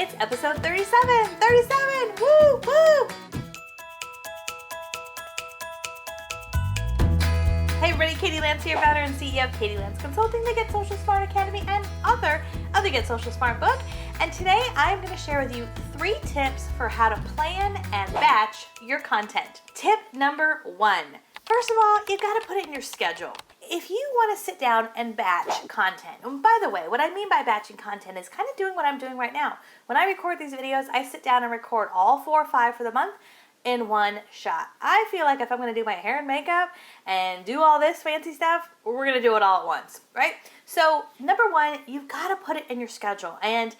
It's episode 37! 37! Woo! Woo! Hey everybody, Katie Lance here, founder and CEO of Katie Lance Consulting, the Get Social Smart Academy, and author of the Get Social Smart book. And today I'm going to share with you 3 tips for how to plan and batch your content. Tip number 1. First of all, you got to put it in your schedule. If you want to sit down and batch content, and by the way, what I mean by batching content is kind of doing what I'm doing right now. When I record these videos, I sit down and record all 4 or 5 for the month in one shot. I feel like if I'm going to do my hair and makeup and do all this fancy stuff, we're going to do it all at once, right? So number 1, you've got to put it in your schedule. And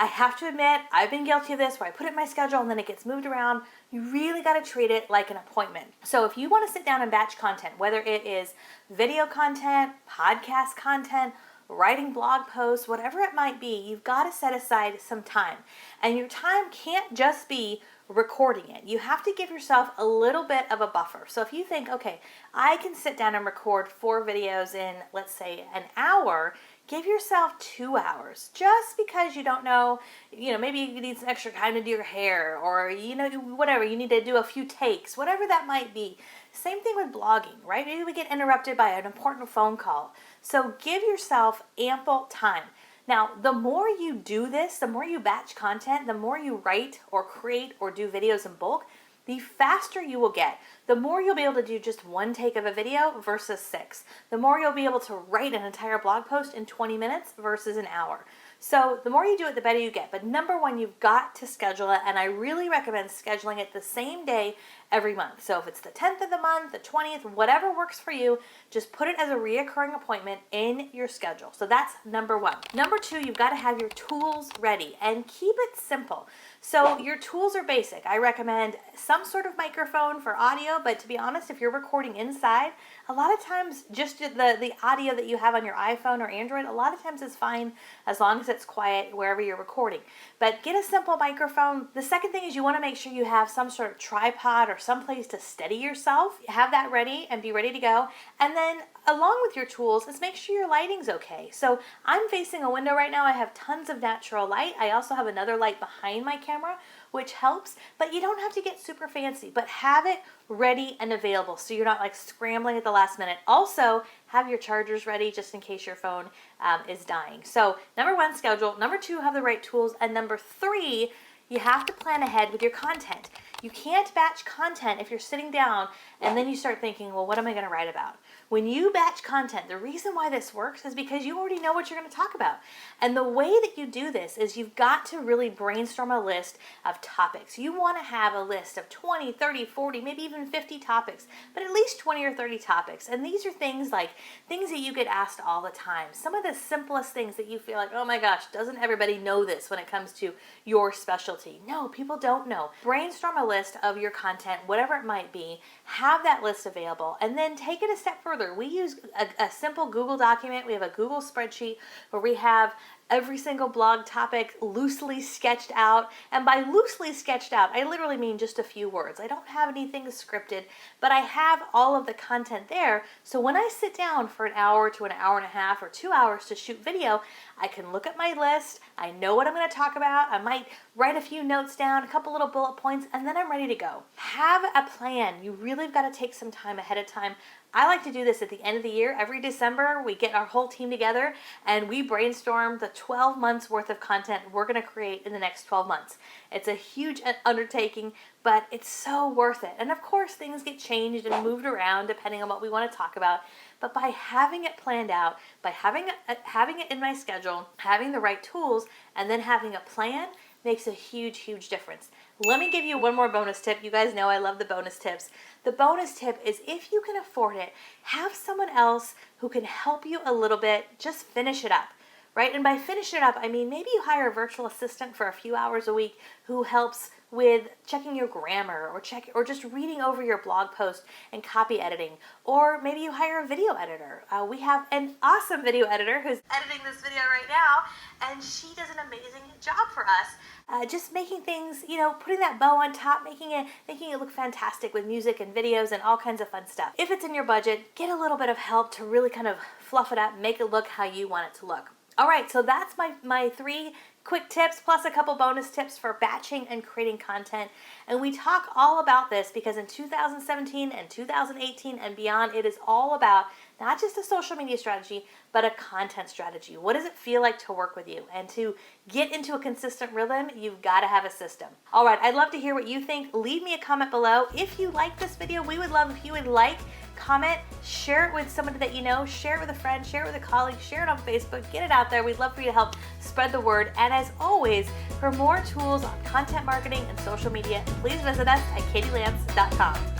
I have to admit, I've been guilty of this where I put it in my schedule and then it gets moved around. You really got to treat it like an appointment. So if you want to sit down and batch content, whether it is video content, podcast content, writing blog posts, whatever it might be, you've got to set aside some time. And your time can't just be recording it. You have to give yourself a little bit of a buffer. So if you think, okay, I can sit down and record 4 videos in, let's say, an hour, give yourself 2 hours, just because you don't know, maybe you need some extra time to do your hair, or, whatever, you need to do a few takes, whatever that might be. Same thing with blogging, right? Maybe we get interrupted by an important phone call. So give yourself ample time. Now, the more you do this, the more you batch content, the more you write or create or do videos in bulk, the faster you will get. The more you'll be able to do just 1 take of a video versus 6. The more you'll be able to write an entire blog post in 20 minutes versus an hour. So the more you do it, the better you get. But number 1, you've got to schedule it, and I really recommend scheduling it the same day every month. So if it's the 10th of the month, the 20th, whatever works for you, just put it as a reoccurring appointment in your schedule. So that's number 1. Number 2, you've got to have your tools ready and keep it simple. So your tools are basic. I recommend some sort of microphone for audio, but to be honest, if you're recording inside, a lot of times just the audio that you have on your iPhone or Android, a lot of times is fine as long as it's quiet wherever you're recording. But get a simple microphone. The second thing is you want to make sure you have some sort of tripod or some place to steady yourself. Have that ready and be ready to go. And then along with your tools is make sure your lighting's okay. So I'm facing a window right now. I have tons of natural light. I also have another light behind my camera, which helps, but you don't have to get super fancy, but have it ready and available so you're not like scrambling at the last minute. Also, have your chargers ready just in case your phone is dying. So number 1, schedule. Number 2, have the right tools. And number 3, you have to plan ahead with your content. You can't batch content if you're sitting down and then you start thinking, well, what am I going to write about? When you batch content, the reason why this works is because you already know what you're going to talk about. And the way that you do this is you've got to really brainstorm a list of topics. You want to have a list of 20, 30, 40, maybe even 50 topics, but at least 20 or 30 topics. And these are things like things that you get asked all the time. Some of the simplest things that you feel like, oh my gosh, doesn't everybody know this when it comes to your specialty? No, people don't know. Brainstorm a list of your content, whatever it might be, have that list available, and then take it a step further. We use a simple Google document. We have a Google spreadsheet where we have every single blog topic loosely sketched out. And by loosely sketched out, I literally mean just a few words. I don't have anything scripted, but I have all of the content there. So when I sit down for an hour to an hour and a half or 2 hours to shoot video, I can look at my list. I know what I'm going to talk about. I might write a few notes down, a couple little bullet points, and then I'm ready to go. Have a plan. You really have got to take some time ahead of time. I like to do this at the end of the year. Every December, we get our whole team together and we brainstorm the 12 months worth of content we're going to create in the next 12 months. It's a huge undertaking, but it's so worth it. And of course, things get changed and moved around depending on what we want to talk about. But by having it planned out, by having it in my schedule, having the right tools, and then having a plan makes a huge, huge difference. Let me give you one more bonus tip. You guys know I love the bonus tips. The bonus tip is if you can afford it, have someone else who can help you a little bit, just finish it up, right? And by finish it up, I mean maybe you hire a virtual assistant for a few hours a week who helps with checking your grammar or just reading over your blog post and copy editing. Or maybe you hire a video editor. We have an awesome video editor who's editing this video right now, and she does an amazing job for us. Just making things, putting that bow on top, making it look fantastic with music and videos and all kinds of fun stuff. If it's in your budget, get a little bit of help to really kind of fluff it up, make it look how you want it to look. All right, so that's my 3 quick tips plus a couple bonus tips for batching and creating content. And we talk all about this because in 2017 and 2018 and beyond, it is all about not just a social media strategy, but a content strategy. What does it feel like to work with you? And to get into a consistent rhythm, you've got to have a system. All right, I'd love to hear what you think. Leave me a comment below. If you like this video, we would love if you would like, comment, share it with somebody that you know, share it with a friend, share it with a colleague, share it on Facebook, get it out there. We'd love for you to help spread the word. And as always, for more tools on content marketing and social media, please visit us at katielance.com.